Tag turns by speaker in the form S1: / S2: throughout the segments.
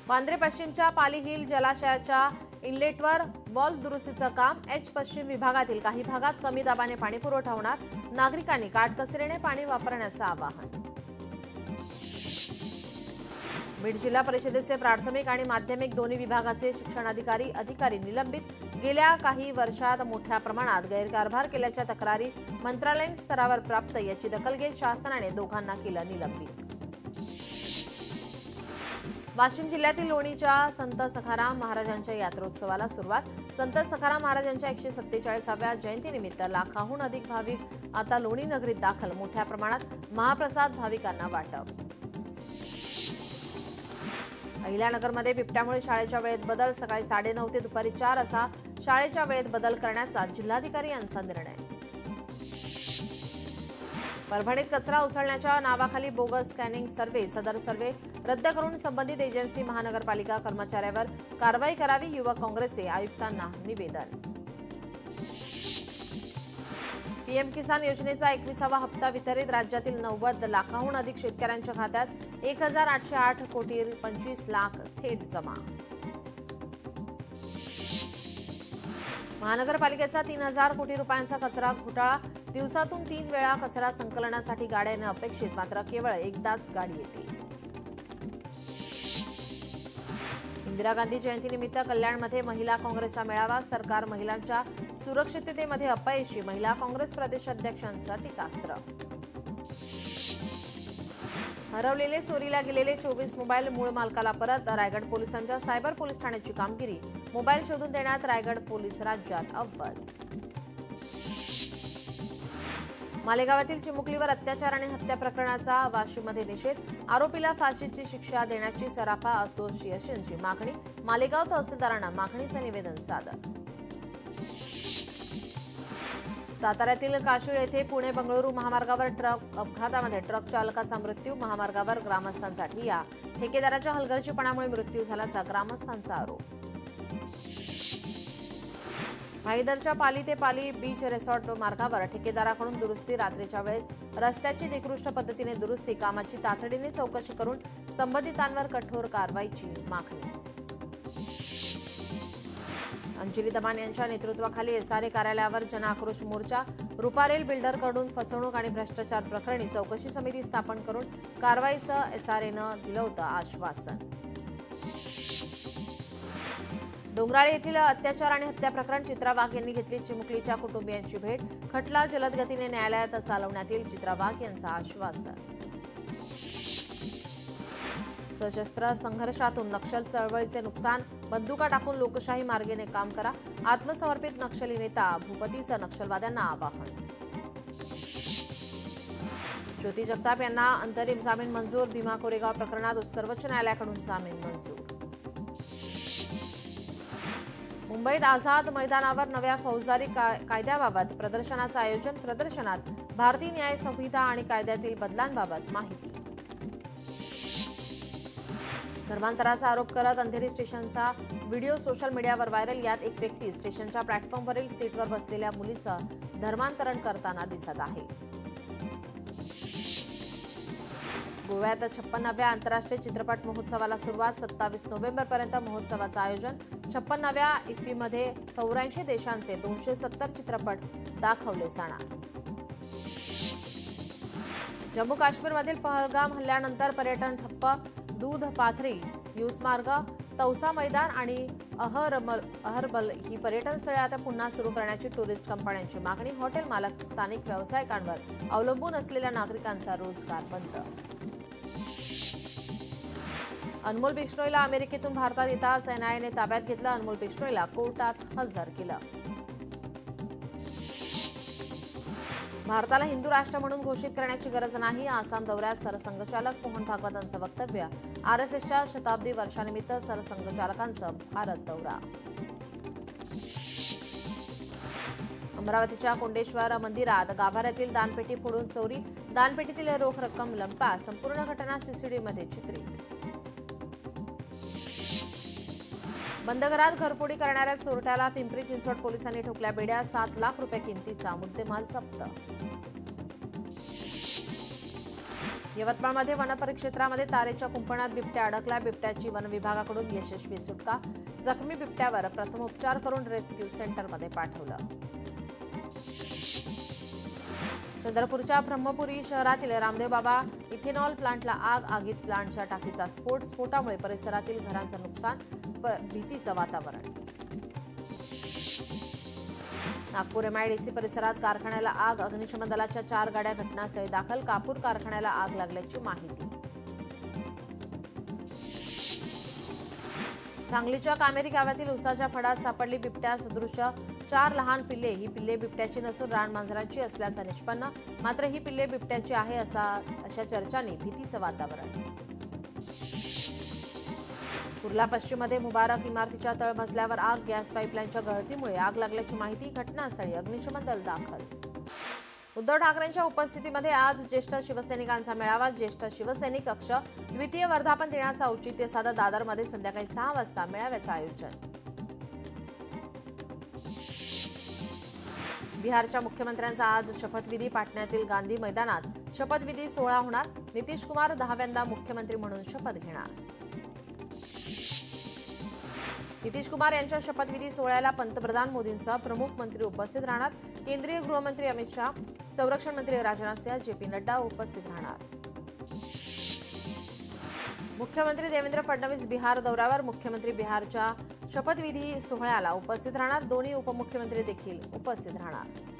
S1: Vandre पश्चिमच्या Pali hill जलाशयाच्या इनलेटवर valve दुरुस्तीचं काम। एच पश्चिम विभागातील काही भागात कमी दाबाने पाणी पुरवठा होणार। नागरिकांनी काटकसरीने पाणी वापरण्याचं आवाहन। बीड जिल्हा परिषदेचे प्राथमिक आणि माध्यमिक दोन्ही विभागाचे शिक्षणाधिकारी निलंबित। गेल्या काही वर्षात मोठ्या प्रमाणात गैरकारभार केल्याच्या तक्रारी मंत्रालयीन स्तरावर प्राप्त। याची दखल घेत शासनाने दोघांना केलं निलंबित। वाशिम जिल्ह्यातील लोणीच्या संत सखाराम महाराजांच्या यात्रोत्सवाला सुरुवात। संत सखाराम महाराजांच्या 147व्या जयंतीनिमित्त लाखाहून अधिक भाविक आता लोणी नगरीत दाखल। मोठ्या प्रमाणात महाप्रसाद भाविकांना वाटप। अहिल्यानगरमध्ये बिबट्यामुळे शाळेच्या वेळेत बदल। सकाळी 9:30 ते दुपारी 4 असा शाळेच्या वेळेत बदल करण्याचा जिल्हाधिकारी यांचा निर्णय। परभणीत कचरा उचलण्याच्या नावाखाली बोगस स्कॅनिंग सर्व्हे। सदर सर्व्हे रद्द करून संबंधित एजन्सी महानगरपालिका कर्मचाऱ्यावर कारवाई करावी। युवक काँग्रेसचे आयुक्तांना निवेदन। पीएम किसान योजनेचा 21वा हप्ता वितरित। राज्यातील 90 लाखाहून अधिक शेतकऱ्यांच्या खात्यात 1808 कोटी 25 लाख थेट जमा। महानगरपालिकेचा 3000 कोटी रुपयांचा कचरा घोटाळा। दिवसातून 3 वेळा कचरा संकलनासाठी गाड्या येणं अपेक्षित, मात्र केवळ एकदाच गाडी येते। इंदिरा गांधी जयंतीनिमित्त कल्याणमध्ये महिला काँग्रेसचा मेळावा। सरकार महिलांच्या सुरक्षिततेमध्ये अपयशी। महिला काँग्रेस प्रदेशाध्यक्षांचं टीकास्त्र। हरवलेले चोरीला गेलेले 24 मोबाईल मूळ मालकाला परत। रायगड पोलिसांच्या सायबर पोलीस ठाण्याची कामगिरी। मोबाईल शोधून देण्यात रायगड पोलीस राज्यात अव्वल। मालेगावातील चिमुकलीवर अत्याचार आणि हत्या प्रकरणाचा वाशीमध्ये निषेध। आरोपीला फाशीची शिक्षा देण्याची सराफा असोसिएशनची मागणी। मालेगाव तहसीलदारांना मागणीचं निवेदन सादर। साताऱ्यातील काशीळ येथे पुणे बंगळुरू महामार्गावर ट्रक अपघातामध्ये ट्रक चालकाचा मृत्यू। महामार्गावर ग्रामस्थांचा ठिय्या। ठेकेदाराच्या हलगर्जीपणामुळे मृत्यू झाल्याचा ग्रामस्थांचा आरोप। भाईदरच्या पाली ते पाली बीच रिसॉर्ट मार्गावर ठेकेदाराकडून दुरुस्ती। रात्रीच्या वेळेस रस्त्याची निकृष्ट पद्धतीने दुरुस्ती। कामाची तातडीने चौकशी करून संबंधितांवर कठोर कारवाईची मागणी। अंजली दमान यांच्या नेतृत्वाखाली एसआरए कार्यालयावर जनआक्रोश मोर्चा। रुपारेल बिल्डरकडून फसवणूक आणि भ्रष्टाचार प्रकरणी चौकशी समिती स्थापन करून कारवाईचं एसआरएनं दिलं होतं आश्वासन। डोंगराळे येथील अत्याचार आणि हत्या प्रकरण। चित्रा वाघ यांनी घेतली चिमुकलीच्या कुटुंबियांची भेट। खटला जलद गतीने न्यायालयात चालवण्यात येईल, चित्रा वाघ यांचं आश्वासन। सशस्त्र संघर्षातून नक्षल चळवळीचे नुकसान। बंदुका टाकून लोकशाही मार्गाने काम करा। आत्मसमर्पित नक्षली नेता भूपतीचं नक्षलवाद्यांना आवाहन। ज्योती जगताप यांना अंतरिम जामीन मंजूर। भीमा कोरेगाव प्रकरणात सर्वोच्च न्यायालयाकडून जामीन मंजूर। मुंबईत आझाद मैदानावर नव्या फौजदारी कायद्याबाबत प्रदर्शनाचं आयोजन। प्रदर्शनात भारतीय न्याय संहिता आणि कायद्यातील बदलांबाबत माहिती। धर्मांतराचा आरोप करत अंधेरी स्टेशनचा व्हिडिओ सोशल मीडियावर व्हायरल। यात एक व्यक्ती स्टेशनच्या प्लॅटफॉर्मवरील सीटवर बसलेल्या मुलीचं धर्मांतरण करताना दिसत आहे। गोव्यात 56व्या आंतरराष्ट्रीय चित्रपट महोत्सवाला सुरुवात। 27 नोव्हेंबरपर्यंत महोत्सवाचं आयोजन। 56व्या इफ्फीमध्ये 84 देशांचे 270 चित्रपट दाखवले जाणार। जम्मू काश्मीरमधील पहलगाम हल्ल्यानंतर पर्यटन ठप्प। दूध पाथरी, युसमार्ग, तौसा मैदान आणि अहरबल ही पर्यटन स्थळे आता पुन्हा सुरू करण्याची टुरिस्ट कंपन्यांची मागणी। हॉटेल मालक स्थानिक व्यावसायिकांवर अवलंबून असलेल्या नागरिकांचा रोजगार बंद। अनमोल बिश्नोईला अमेरिकेतून भारतात येताच एनआयएने ताब्यात घेतलं। अनमोल बिश्नोईला कोर्टात हजर केलं। भारताला हिंदू राष्ट्र म्हणून घोषित करण्याची गरज नाही। आसाम दौऱ्यात सरसंघचालक मोहन भागवतांचं वक्तव्य। आरएसएसच्या शताब्दी वर्षानिमित्त सरसंघचालकांचं भारत दौरा। अमरावतीच्या कोंडेश्वर मंदिरात गाभाऱ्यातील दानपेटी फोडून चोरी। दानपेटीतील रोख रक्कम लंपास। संपूर्ण घटना सीसीटीव्हीमध्ये चित्रित। बंद घरात घरफोडी करणाऱ्या चोरट्याला पिंपरी चिंचवड पोलिसांनी ठोकल्या बेड्या। 7 लाख रुपये किमतीचा मुद्देमाल जप्त। यवतमाळमध्ये वनपरिक्षेत्रामध्ये तारेच्या कुंपणात बिबट्या अडकला. बिबट्याची वन विभागाकडून यशस्वी सुटका. जखमी बिबट्यावर प्रथमोपचार करून रेस्क्यू सेंटरमध्ये पाठवलं. चंद्रपूरच्या ब्रह्मपुरी शहरातील रामदेव बाबा इथेनॉल प्लांटला आग. आगीत प्लांटच्या टाकीचा स्फोट. स्फोटामुळे परिसरातील घरांचं नुकसान. भीतीचं वातावरण. नागपूर एमआयडीसी परिसरात कारखान्याला आग. अग्निशमन दलाच्या 4 गाड्या घटनास्थळी दाखल. कापूर कारखान्याला आग लागल्याची माहिती. सांगलीच्या कामेरी गावातील उसाच्या फडात सापडली बिबट्या सदृश 4 लहान पिल्ले. ही पिल्ले बिबट्याची नसून रानमांजराची असल्याचं निष्पन्न. मात्र ही पिल्ले बिबट्याची आहे अशा चर्चांनी भीतीचं वातावरण. कुर्ला पश्चिममध्ये मुबारक इमारतीच्या तळमजल्यावर आग. गॅस पाईपलाईनच्या गळतीमुळे आग लागल्याची माहिती. घटनास्थळी अग्निशमन दल दाखल. उद्धव ठाकरेंच्या उपस्थितीमध्ये आज ज्येष्ठ शिवसैनिकांचा मेळावा. ज्येष्ठ शिवसैनिक कक्ष द्वितीय वर्धापन दिनाचं औचित्य साधत दादरमध्ये संध्याकाळी 6 वाजता मेळाव्याचं आयोजन. बिहारच्या मुख्यमंत्र्यांचा आज शपथविधी. पाटण्यातील गांधी मैदानात शपथविधी सोहळा होणार. नितीश कुमार 10व्यांदा मुख्यमंत्री म्हणून शपथ घेणार. नितीश कुमार यांच्या शपथविधी सोहळ्याला पंतप्रधान मोदींसह प्रमुख मंत्री उपस्थित राहणार. केंद्रीय गृहमंत्री अमित शाह, संरक्षण मंत्री राजनाथ सिंह, जेपी नड्डा उपस्थित राहणार. मुख्यमंत्री देवेंद्र फडणवीस बिहार दौऱ्यावर. मुख्यमंत्री बिहारच्या शपथविधी सोहळ्याला उपस्थित राहणार. दोन्ही उपमुख्यमंत्री देखील उपस्थित राहणार.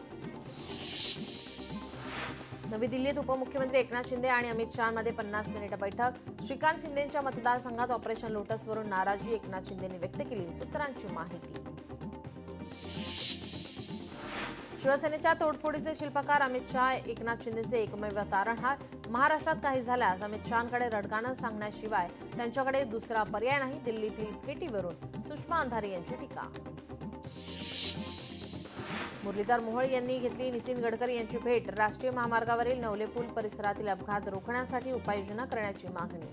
S1: नवी दिल्लीत उपमुख्यमंत्री एकनाथ शिंदे आणि अमित शहामध्ये 50 मिनिटं बैठक. श्रीकांत शिंदेंच्या मतदारसंघात ऑपरेशन लोटसवरून नाराजी एकनाथ शिंदेंनी व्यक्त केली. सूत्रांची माहिती. शिवसेनेच्या तोडफोडीचे शिल्पकार अमित शहा. एकनाथ शिंदेचे एकमेव तारणहार. महाराष्ट्रात काही झाल्यास अमित शहांकडे रडगाणं सांगण्याशिवाय त्यांच्याकडे दुसरा पर्याय नाही. दिल्लीतील भेटीवरून सुषमा अंधारे यांची टीका. मुरलीधर मोहोळ यांनी घेतली नितीन गडकरी यांची भेट. राष्ट्रीय महामार्गावरील नवले पूल परिसरातील अपघात रोखण्यासाठी उपाययोजना करण्याची मागणी.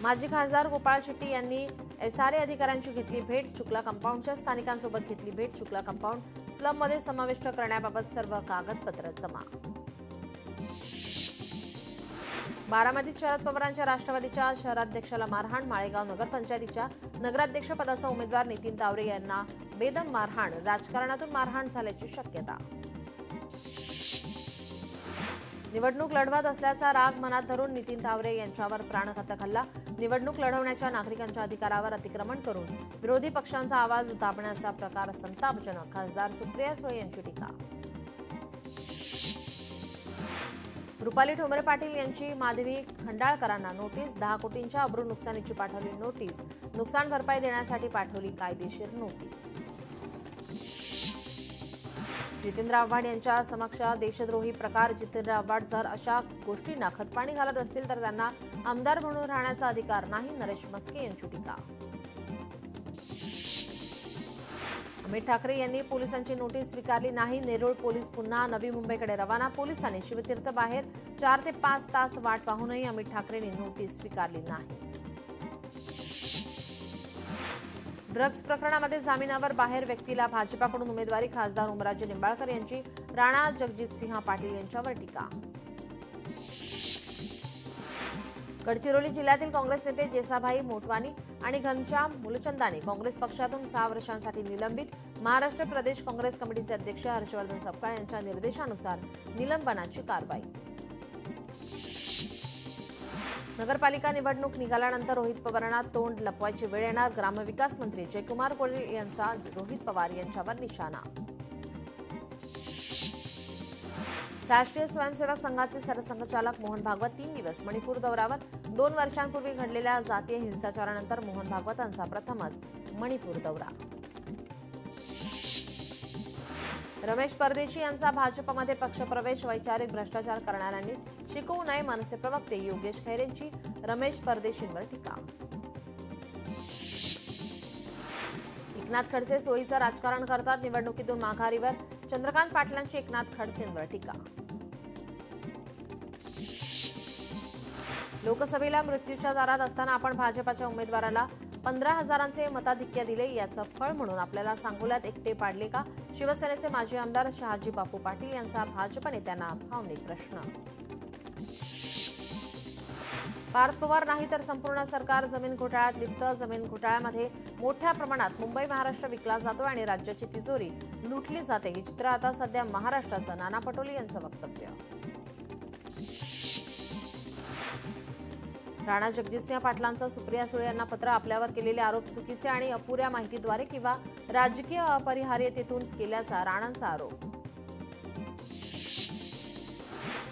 S1: माजी खासदार गोपाळ शेट्टी यांनी एसआरए अधिकाऱ्यांची घेतली भेट. शुक्ला कंपाऊंडच्या स्थानिकांसोबत घेतली भेट. शुक्ला कंपाऊंड स्लममध्ये समाविष्ट करण्याबाबत सर्व कागदपत्र जमा. बारामतीत शरद पवारांच्या राष्ट्रवादीच्या शहराध्यक्षाला मारहाण. माळेगाव नगरपंचायतीच्या नगराध्यक्षपदाचा उमेदवार नितीन तावरे यांना बेदम मारहाण. राजकारणातून मारहाण झाल्याची शक्यता. निवडणूक लढवत असल्याचा राग मनात धरून नितीन तावरे यांच्यावर प्राणघातक हल्ला. निवडणूक लढवण्याच्या नागरिकांच्या अधिकारावर अतिक्रमण करून विरोधी पक्षांचा आवाज दाबण्याचा प्रकार संतापजनक. खासदार सुप्रिया सुळे यांची टीका. रुपाली ठोंबरे पाटील यांची माधवी खंडाळकरांना नोटीस. 10 कोटींच्या अब्रू नुकसानीची पाठवली नोटीस. नुकसान भरपाई देण्यासाठी पाठवली कायदेशीर नोटीस. जितेंद्र आव्हाड यांच्या समक्ष देशद्रोही प्रकार. जितेंद्र आव्हाड जर अशा गोष्टींना खतपाणी घालत असतील तर त्यांना आमदार म्हणून राहण्याचा अधिकार नाही. नरेश मस्के यांची टीका. अमित ठाकरे यांनी पोलिसांची नोटीस स्वीकारली नाही. नेरूळ पोलीस पुन्हा नवी मुंबईकडे रवाना. पोलिसांनी शिवतीर्थ बाहेर 4 ते 5 तास वाट पाहूनही अमित ठाकरेंनी नोटीस स्वीकारली नाही. ड्रग्ज प्रकरणामध्ये जामिनावर बाहेर व्यक्तीला भाजपाकडून उमेदवारी. खासदार ओमराजे निंबाळकर यांची. राणा जगजितसिंह पाटील यांच्यावर टीका. गडचिरोली जिल्ह्यातील काँग्रेस नेते जेसाभाई मोटवानी आणि घनश्याम मुलचंदानी काँग्रेस पक्षातून 6 वर्षांसाठी निलंबित. महाराष्ट्र प्रदेश काँग्रेस कमिटीचे अध्यक्ष हर्षवर्धन सपकाळ यांच्या निर्देशानुसार निलंबनाची कारवाई. नगरपालिका निवडणूक निघाल्यानंतर रोहित पवारांना तोंड लपवायची वेळ येणार. ग्रामविकास मंत्री जयकुमार गोरे यांचा रोहित पवार यांच्यावर निशाणा. राष्ट्रीय स्वयंसेवक संघाचे सरसंघचालक मोहन भागवत 3 दिवस मणिपूर दौऱ्यावर. 2 वर्षांपूर्वी घडलेल्या जातीय हिंसाचारानंतर मोहन भागवतांचा प्रथमच मणिपूर दौरा. रमेश परदेशी यांचा भाजपमध्ये पक्षप्रवेश. वैचारिक भ्रष्टाचार करणाऱ्यांनी शिकवू नये. मनसे प्रवक्ते योगेश खैरेंची रमेश परदेशींवर टीका. एकनाथ खडसे सोयीचं राजकारण करतात. निवडणुकीतून माघारीवर चंद्रकांत पाटलांची एकनाथ खडसेंवर टीका. लोकसभेला मृत्यूच्या दारात असताना आपण भाजपाच्या उमेदवाराला 15,000चे मताधिक्य दिले. याचं फळ म्हणून आपल्याला सांगोल्यात एकटे पाडले का? शिवसेनेचे माजी आमदार शहाजी बापू पाटील यांचा भाजप नेत्यांना भावनिक प्रश्न. पार्थ पवार नाही तर संपूर्ण सरकार जमीन घोटाळ्यात लिप्त. जमीन घोटाळ्यामध्ये मोठ्या प्रमाणात मुंबई महाराष्ट्र विकला जातो आणि राज्याची तिजोरी लुटली जाते. हे चित्र आता सध्या महाराष्ट्राचं. नाना पटोले यांचं वक्तव्य. राणा जगजितसिंह पाटलांचं सुप्रिया सुळे यांना पत्र. आपल्यावर केलेले आरोप चुकीचे आणि अपुऱ्या माहितीद्वारे किंवा राजकीय अपरिहार्यतेतून केल्याचा राणांचा आरोप.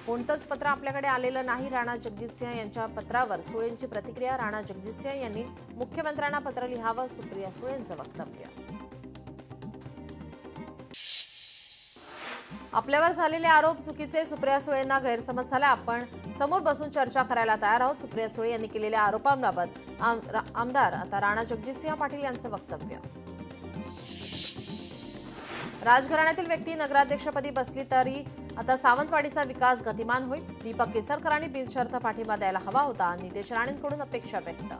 S1: कोणतंच पत्र आपल्याकडे आलेलं नाही. राणा जगजितसिंह यांच्या पत्रावर सुळेंची प्रतिक्रिया. राणा जगजितसिंह यांनी मुख्यमंत्र्यांना पत्र लिहावं. सुप्रिया सुळेंचं वक्तव्य. आपल्यावर झालेले आरोप चुकीचे. सुप्रिया सुळेंना गैरसमज झाला. आपण समोर बसून चर्चा करायला तयार आहोत. सुप्रिया सुळे यांनी केलेल्या आरोपांबाबत आमदार आता राणा जगजितसिंह पाटील यांचं वक्तव्य. राजघराण्यातील व्यक्ती नगराध्यक्षपदी बसली तरी आता सावंतवाडीचा विकास गतिमान होईल. दीपक केसरकरांनी बिनशर्त पाठिंबा द्यायला हवा होता. नितेश राणेंकडून अपेक्षा व्यक्त.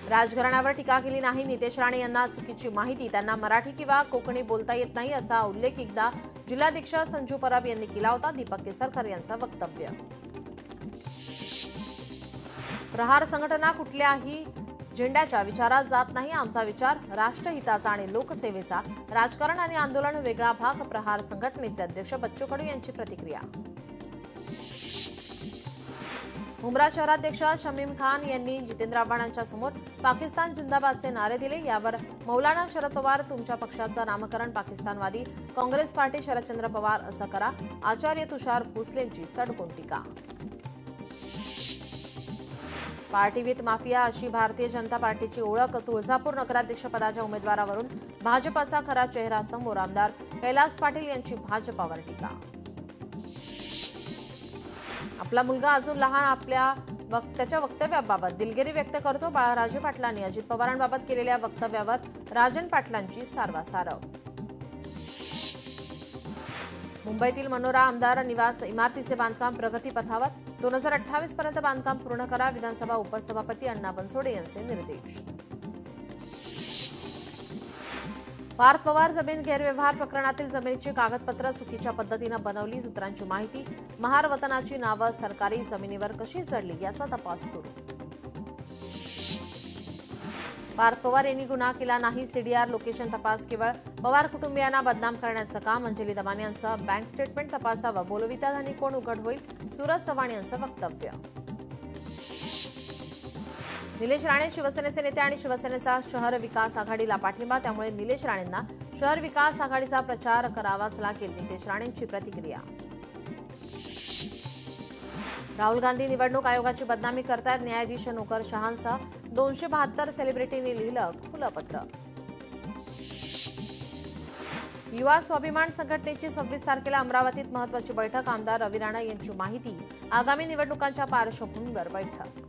S1: राजघराण्यावर टीका केली नाही. नितेश राणे यांना चुकीची माहिती. त्यांना मराठी किंवा कोकणी बोलता येत नाही असा उल्लेख एकदा जिल्हाध्यक्ष संजू परब यांनी केला होता. दीपक केसरकर यांचं वक्तव्य. प्रहार संघटना कुठल्याही झेंड्याच्या विचारात जात नाही. आमचा विचार राष्ट्रहिताचा आणि लोकसेवेचा. राजकारण आणि आंदोलन वेगळा भाग. प्रहार संघटनेचे अध्यक्ष बच्चू कडू यांची प्रतिक्रिया. मुंब्रा शहराध्यक्ष शमीम खान यांनी जितेंद्र आव्हाडांच्या समोर पाकिस्तान जिंदाबादचे नारे दिले. यावर मौलाना शरद पवार तुमच्या पक्षाचं नामकरण पाकिस्तानवादी. काँग्रेस पार्टी शरदचंद्र पवार असं करा. आचार्य तुषार भोसलेंची सडकून टीका. पार्टी विथ माफिया अशी भारतीय जनता पार्टीची ओळख. तुळजापूर नगराध्यक्षपदाच्या उमेदवारावरून भाजपाचा खरा चेहरा समोर. आमदार कैलास पाटील यांची भाजपावर टीका. आपला मुलगा अजून लहान. त्याच्या वक्तव्याबाबत दिलगिरी व्यक्त करतो. बाळाराजे पाटलांनी अजित पवारांबाबत केलेल्या वक्तव्यावर राजन पाटलांची सारवासारव. मुंबईतील मनोरा आमदार निवास इमारतीचे बांधकाम प्रगतीपथावर. 2028 पर्यंत बांधकाम पूर्ण करा. विधानसभा उपसभापती अण्णा बनसोडे यांचे निर्देश. पार्थ पवार जमीन गैरव्यवहार प्रकरणातील जमिनीची कागदपत्र चुकीच्या पद्धतीनं बनवली. सूत्रांची माहिती. महार वतनाची नावं सरकारी जमिनीवर कशी चढली याचा तपास सुरू. पार्थ पवार यांनी गुन्हा केला नाही. सीडीआर लोकेशन तपास केवळ पवार कुटुंबियांना बदनाम करण्याचं काम. अंजली दमाने यांचं बँक स्टेटमेंट तपासावं. बोलविताधानी कोण उघड होईल? सूरज चव्हाण यांचं वक्तव्य. निलेश राणे शिवसेनेचे नेते आणि शिवसेनेचा शहर विकास आघाडीला पाठिंबा. त्यामुळे निलेश राणेंना शहर विकास आघाडीचा प्रचार करावाच लागेल. नितेश राणेंची प्रतिक्रिया. राहुल गांधी निवडणूक आयोगाची बदनामी करतायत. न्यायाधीश नोकर शहांसह 272 सेलिब्रिटींनी लिहिलं खुलं पत्र. युवा स्वाभिमान संघटनेची 26 तारखेला अमरावतीत महत्वाची बैठक. आमदार रवी राणा यांची माहिती. आगामी निवडणुकांच्या पार्श्वभूमीवर बैठक.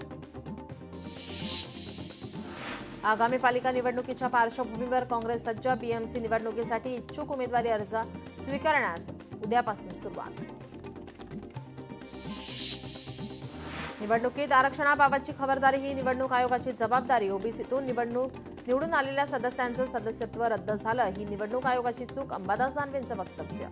S1: आगामी पालिका निवडणुकीच्या पार्श्वभूमीवर काँग्रेस सज्ज. बीएमसी निवडणुकीसाठी इच्छुक उमेदवारी अर्ज स्वीकारण्यास उद्यापासून सुरुवात. निवडणुकीत आरक्षणाबाबतची खबरदारी ही निवडणूक आयोगाची जबाबदारी. ओबीसीतून निवडून आलेल्या सदस्यांचं सदस्यत्व रद्द झालं. ही निवडणूक आयोगाची चूक. अंबादास दानवेंचं वक्तव्य.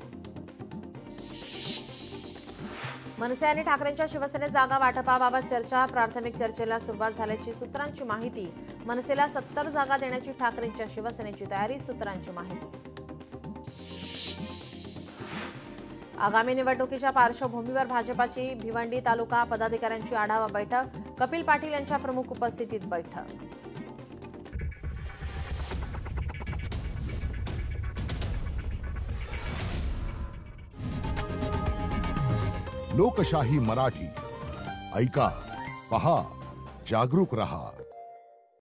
S1: मनसे आणि ठाकरेंच्या शिवसेनेत जागा वाटपाबाबत चर्चा. प्राथमिक चर्चेला सुरुवात झाल्याची सूत्रांची माहिती. मनसेला 70 जागा देण्याची ठाकरेंच्या शिवसेनेची तयारी. सूत्रांची माहिती. आगामी निवडणुकीच्या पार्श्वभूमीवर भाजपाची भिवंडी तालुका पदाधिकाऱ्यांची आढावा बैठक. कपिल पाटील यांच्या प्रमुख उपस्थितीत बैठक.
S2: लोकशाही मराठी ऐका, पहा, जागरूक रहा.